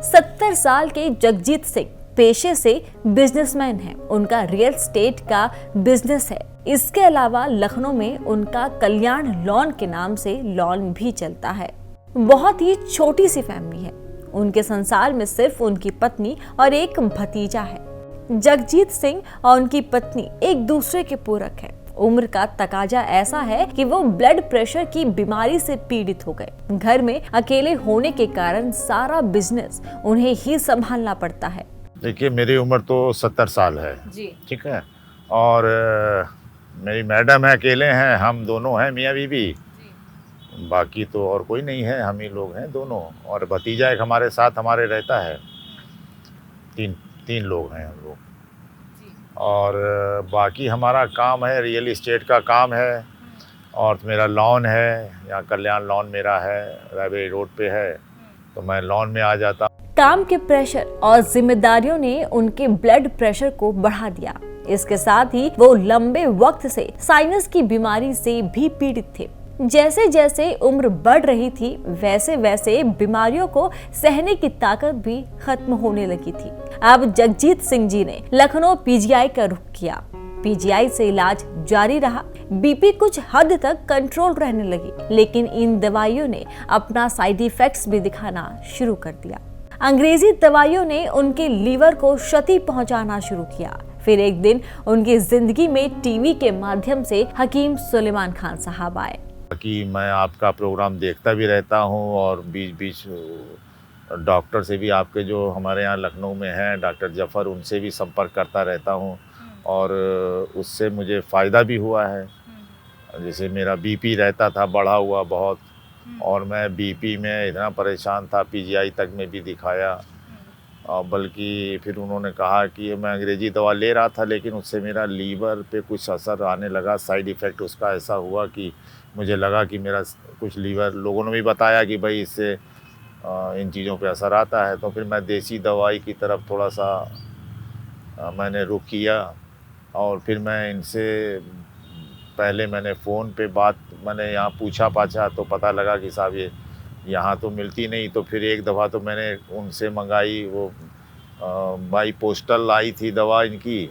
70 साल के जगजीत सिंह पेशे से बिजनेसमैन हैं। उनका रियल एस्टेट का बिजनेस है। इसके अलावा लखनऊ में उनका कल्याण लॉन के नाम से लॉन भी चलता है। बहुत ही छोटी सी फैमिली है। उनके संसार में सिर्फ उनकी पत्नी और एक भतीजा है। जगजीत सिंह और उनकी पत्नी एक दूसरे के पूरक हैं। उम्र का तकाजा ऐसा है कि वो ब्लड प्रेशर की बीमारी से पीड़ित हो गए। घर में अकेले होने के कारण सारा बिजनेस उन्हें ही संभालना पड़ता है। देखिए, मेरी उम्र तो 70 साल है जी। ठीक है, और मेरी मैडम है, अकेले हैं, हम दोनों हैं मियाँ बीवी, बाकी तो और कोई नहीं है, हम ही लोग हैं दोनों। और भतीजा एक हमारे साथ हमारे रहता है। तीन लोग हैं हम लोग। और बाकी हमारा काम है, रियल एस्टेट का काम है, और मेरा लॉन है, यहाँ कल्याण लॉन मेरा है, रायबरेली रोड पे है, तो मैं लॉन में आ जाता। काम के प्रेशर और जिम्मेदारियों ने उनके ब्लड प्रेशर को बढ़ा दिया। इसके साथ ही वो लंबे वक्त से साइनस की बीमारी से भी पीड़ित थे। जैसे जैसे उम्र बढ़ रही थी, वैसे वैसे बीमारियों को सहने की ताकत भी खत्म होने लगी थी। अब जगजीत सिंह जी ने लखनऊ पीजीआई का रुख किया। पीजीआई से इलाज जारी रहा। बीपी कुछ हद तक कंट्रोल रहने लगी, लेकिन इन दवाइयों ने अपना साइड इफेक्ट्स भी दिखाना शुरू कर दिया। अंग्रेजी दवाइयों ने उनके लीवर को क्षति पहुंचाना शुरू किया। फिर एक दिन उनकी जिंदगी में टीवी के माध्यम से हकीम सुलेमान खान साहब आए। कि मैं आपका प्रोग्राम देखता भी रहता हूँ, और बीच बीच डॉक्टर से भी, आपके जो हमारे यहाँ लखनऊ में हैं डॉक्टर जफ़र, उनसे भी संपर्क करता रहता हूँ, और उससे मुझे फ़ायदा भी हुआ है। जैसे मेरा बीपी रहता था बढ़ा हुआ बहुत, और मैं बीपी में इतना परेशान था, पीजीआई तक में भी दिखाया, बल्कि फिर उन्होंने कहा कि मैं अंग्रेज़ी दवा ले रहा था, लेकिन उससे मेरा लीवर पे कुछ असर आने लगा। साइड इफ़ेक्ट उसका ऐसा हुआ कि मुझे लगा कि मेरा कुछ लीवर, लोगों ने भी बताया कि भाई इससे इन चीज़ों पे असर आता है। तो फिर मैं देसी दवाई की तरफ थोड़ा सा मैंने रुख किया, और फिर मैं इनसे पहले मैंने फ़ोन पे बात, मैंने यहाँ पूछा पाछा तो पता लगा कि साहब ये यहाँ तो मिलती नहीं। तो फिर एक दफ़ा तो मैंने उनसे मंगाई, वो बाई पोस्टल आई थी दवा इनकी,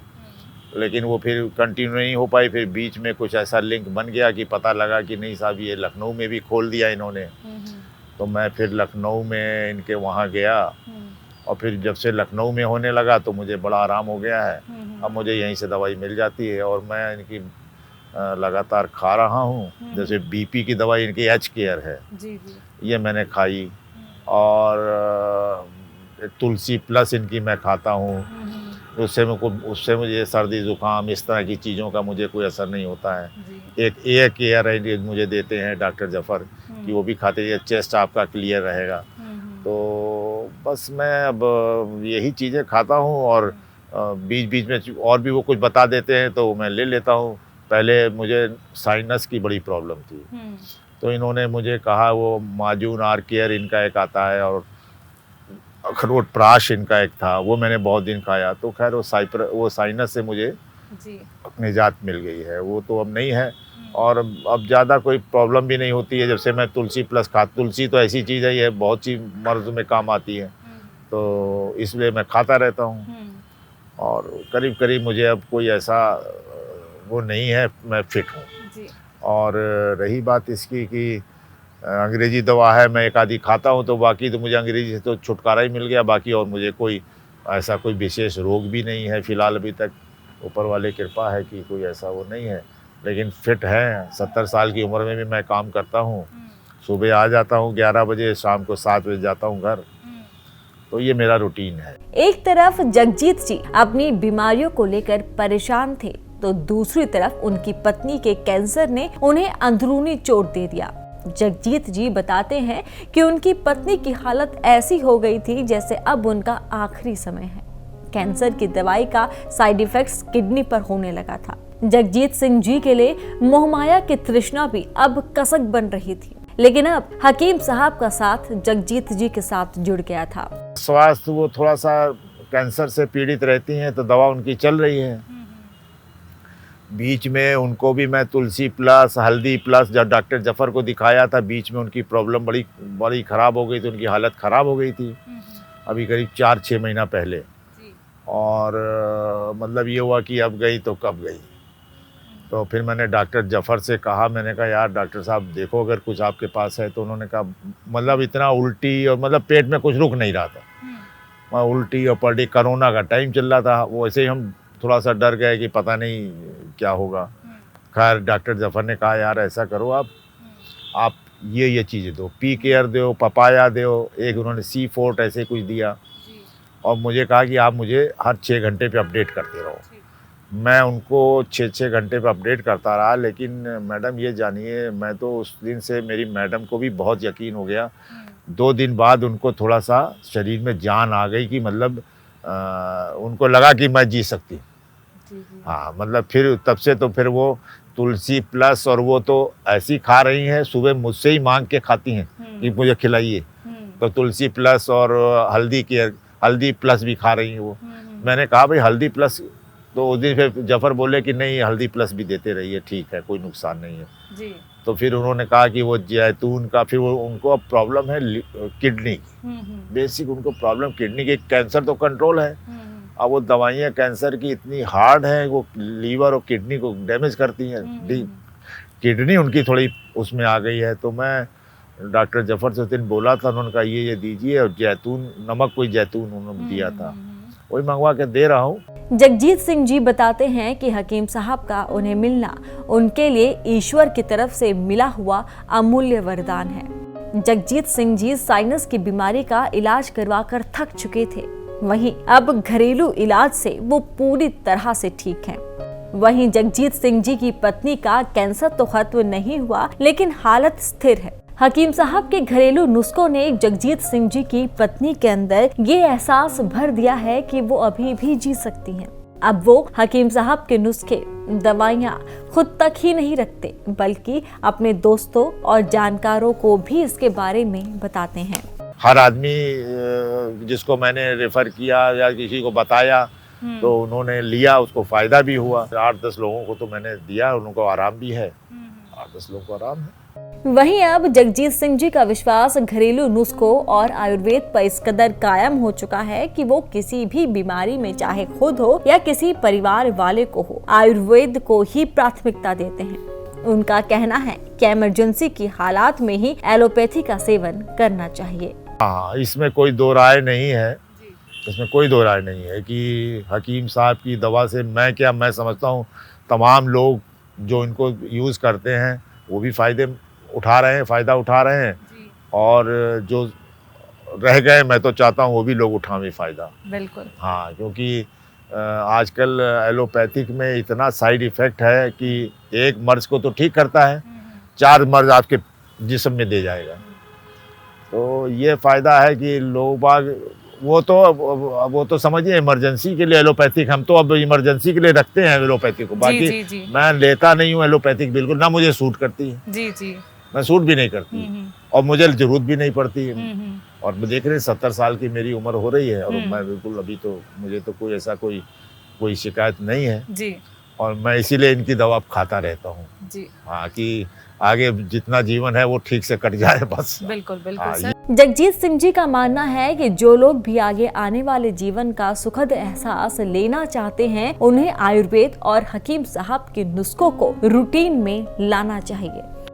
लेकिन वो फिर कंटिन्यू नहीं हो पाई। फिर बीच में कुछ ऐसा लिंक बन गया कि पता लगा कि नहीं साहब ये लखनऊ में भी खोल दिया इन्होंने। तो मैं फिर लखनऊ में इनके वहाँ गया, और फिर जब से लखनऊ में होने लगा तो मुझे बड़ा आराम हो गया है। अब मुझे यहीं से दवाई मिल जाती है, और मैं इनकी लगातार खा रहा हूँ। जैसे बीपी की दवाई इनकी एच केयर है, ये मैंने खाई, और तुलसी प्लस इनकी मैं खाता हूँ। उससे मुझे सर्दी ज़ुकाम इस तरह की चीज़ों का मुझे कोई असर नहीं होता है। एक एयर केयर है मुझे देते हैं डॉक्टर जफ़र, कि वो भी खाते हैं, चेस्ट आपका क्लियर रहेगा। तो बस मैं अब यही चीज़ें खाता हूँ, और बीच बीच में और भी वो कुछ बता देते हैं तो मैं ले लेता हूँ। पहले मुझे साइनस की बड़ी प्रॉब्लम थी, तो इन्होंने मुझे कहा वो माजून आर केयर इनका एक आता है, और अखरोट प्राश इनका एक था, वो मैंने बहुत दिन खाया। तो खैर वो साइनस से मुझे निजात मिल गई है, वो तो अब नहीं है, और अब ज़्यादा कोई प्रॉब्लम भी नहीं होती है। जब से मैं तुलसी प्लस तुलसी तो ऐसी चीज़ है, ये बहुत सी मर्ज़ में काम आती है, तो इसलिए मैं खाता रहता हूँ। और करीब करीब मुझे अब कोई ऐसा वो नहीं है, मैं फिट हूँ। और रही बात इसकी कि अंग्रेज़ी दवा है, मैं एक आधी खाता हूँ, तो बाकी तो मुझे अंग्रेज़ी से तो छुटकारा ही मिल गया। बाकी और मुझे कोई ऐसा कोई विशेष रोग भी नहीं है फ़िलहाल अभी तक। ऊपर वाले कृपा है कि कोई ऐसा वो नहीं है, लेकिन फिट है। 70 साल की उम्र में भी मैं काम करता हूँ। सुबह आ जाता हूँ 11 बजे, शाम को 7 बजे जाता हूँ घर। तो ये मेरा रूटीन है। एक तरफ जगजीत जी अपनी बीमारियों को लेकर परेशान थे, तो दूसरी तरफ उनकी पत्नी के कैंसर ने उन्हें अंदरूनी चोट दे दिया। जगजीत जी बताते हैं कि उनकी पत्नी की हालत ऐसी हो गई थी जैसे अब उनका आखिरी समय है। कैंसर की दवाई का साइड इफेक्ट्स किडनी पर होने लगा था। जगजीत सिंह जी के लिए मोहमाया की तृष्णा भी अब कसक बन रही थी, लेकिन अब हकीम साहब का साथ जगजीत जी के साथ जुड़ गया था। स्वास्थ्य वो थोड़ा सा कैंसर से पीड़ित रहती हैं, तो दवा उनकी चल रही है। बीच में उनको भी मैं तुलसी प्लस, हल्दी प्लस, जब डॉक्टर जफ़र को दिखाया था, बीच में उनकी प्रॉब्लम बड़ी ख़राब हो गई थी, उनकी हालत ख़राब हो गई थी। अभी करीब 4-6 महीना पहले। और मतलब ये हुआ कि अब गई तो कब गई। तो फिर मैंने डॉक्टर जफ़र से कहा, मैंने कहा यार डॉक्टर साहब देखो अगर कुछ आपके पास है। तो उन्होंने कहा मतलब इतना उल्टी और मतलब पेट में कुछ रुक नहीं रहा था, उल्टी और पलटी, कोरोना का टाइम चल रहा था, वो ऐसे ही हम थोड़ा सा डर गए कि पता नहीं क्या होगा। खैर डॉक्टर जफ़र ने कहा यार ऐसा करो आप ये चीज़ें दो, पी केयर दो, पपाया दो, एक उन्होंने C4 ऐसे कुछ दिया और मुझे कहा कि आप मुझे हर 6 घंटे पे अपडेट करते रहो। मैं उनको 6-6 घंटे पे अपडेट करता रहा। लेकिन मैडम ये जानिए, मैं तो उस दिन से मेरी मैडम को भी बहुत यकीन हो गया। 2 दिन बाद उनको थोड़ा सा शरीर में जान आ गई कि मतलब उनको लगा कि मैं जी सकती। हाँ मतलब फिर तब से तो फिर वो तुलसी प्लस और वो तो ऐसी खा रही हैं, सुबह मुझसे ही मांग के खाती हैं कि मुझे खिलाइए। तो तुलसी प्लस और हल्दी प्लस भी खा रही हैं वो। मैंने कहा भाई हल्दी प्लस, तो उस दिन फिर जफ़र बोले कि नहीं हल्दी प्लस भी देते रहिए, ठीक है कोई नुकसान नहीं है जी। तो फिर उन्होंने कहा कि वो जैतून का, फिर वो उनको अब प्रॉब्लम है किडनी की, बेसिक उनको प्रॉब्लम किडनी की। कैंसर तो कंट्रोल है, अब वो दवाइयाँ कैंसर की इतनी हार्ड हैं, वो लीवर और किडनी को डैमेज करती हैं। किडनी उनकी थोड़ी उसमें आ गई है। तो मैं डॉक्टर जफ़र से उस दिन बोला था, उन्होंने कहा ये दीजिए, और जैतून नमक, कोई जैतून उन्होंने दिया था, वही मंगवा के दे रहा हूँ। जगजीत सिंह जी बताते हैं कि हकीम साहब का उन्हें मिलना उनके लिए ईश्वर की तरफ से मिला हुआ अमूल्य वरदान है। जगजीत सिंह जी साइनस की बीमारी का इलाज करवाकर थक चुके थे, वहीं अब घरेलू इलाज से वो पूरी तरह से ठीक हैं। वहीं जगजीत सिंह जी की पत्नी का कैंसर तो खत्म नहीं हुआ, लेकिन हालत स्थिर है। हकीम साहब के घरेलू नुस्खों ने जगजीत सिंह जी की पत्नी के अंदर ये एहसास भर दिया है कि वो अभी भी जी सकती हैं। अब वो हकीम साहब के नुस्खे, दवाइयाँ खुद तक ही नहीं रखते, बल्कि अपने दोस्तों और जानकारों को भी इसके बारे में बताते हैं। हर आदमी जिसको मैंने रेफर किया या किसी को बताया तो उन्होंने लिया, उसको फायदा भी हुआ। 8-10 लोगों को तो मैंने दिया, उनको आराम भी है, 8-10 लोगों को आराम है। वहीं अब जगजीत सिंह जी का विश्वास घरेलू नुस्खों और आयुर्वेद पर इस कदर कायम हो चुका है कि वो किसी भी बीमारी में, चाहे खुद हो या किसी परिवार वाले को हो, आयुर्वेद को ही प्राथमिकता देते हैं। उनका कहना है कि इमरजेंसी की हालात में ही एलोपैथी का सेवन करना चाहिए। हाँ, इसमें कोई दो राय नहीं है, इसमें कोई दो राय नहीं है कि हकीम साहब की दवा से मैं समझता हूँ तमाम लोग जो इनको यूज़ करते हैं वो भी फ़ायदा उठा रहे हैं और जो रह गए मैं तो चाहता हूँ वो भी लोग उठावें फ़ायदा। बिल्कुल हाँ, क्योंकि आजकल एलोपैथिक में इतना साइड इफ़ेक्ट है कि एक मर्ज़ को तो ठीक करता है, 4 मर्ज़ आपके जिस्म में दे जाएगा। तो ये फ़ायदा है कि लोग बाग वो तो समझिए इमरजेंसी के लिए एलोपैथिक, हम तो अब इमरजेंसी के लिए रखते हैं एलोपैथिक को। बाकी जी। मैं लेता नहीं हूँ एलोपैथिक, बिल्कुल ना मुझे सूट करती है जी। मैं सूट भी नहीं करती और मुझे जरूरत भी नहीं पड़ती है। और देख रहे 70 साल की मेरी उम्र हो रही है और मैं बिल्कुल अभी तो मुझे तो कोई ऐसा कोई शिकायत नहीं है जी। और मैं इसीलिए इनकी दवा खाता रहता हूँ जी। हाँ, कि आगे जितना जीवन है वो ठीक से कट जाए बस। बिल्कुल सर। जगजीत सिंह जी का मानना है कि जो लोग भी आगे आने वाले जीवन का सुखद एहसास लेना चाहते हैं, उन्हें आयुर्वेद और हकीम साहब के नुस्खों को रूटीन में लाना चाहिए।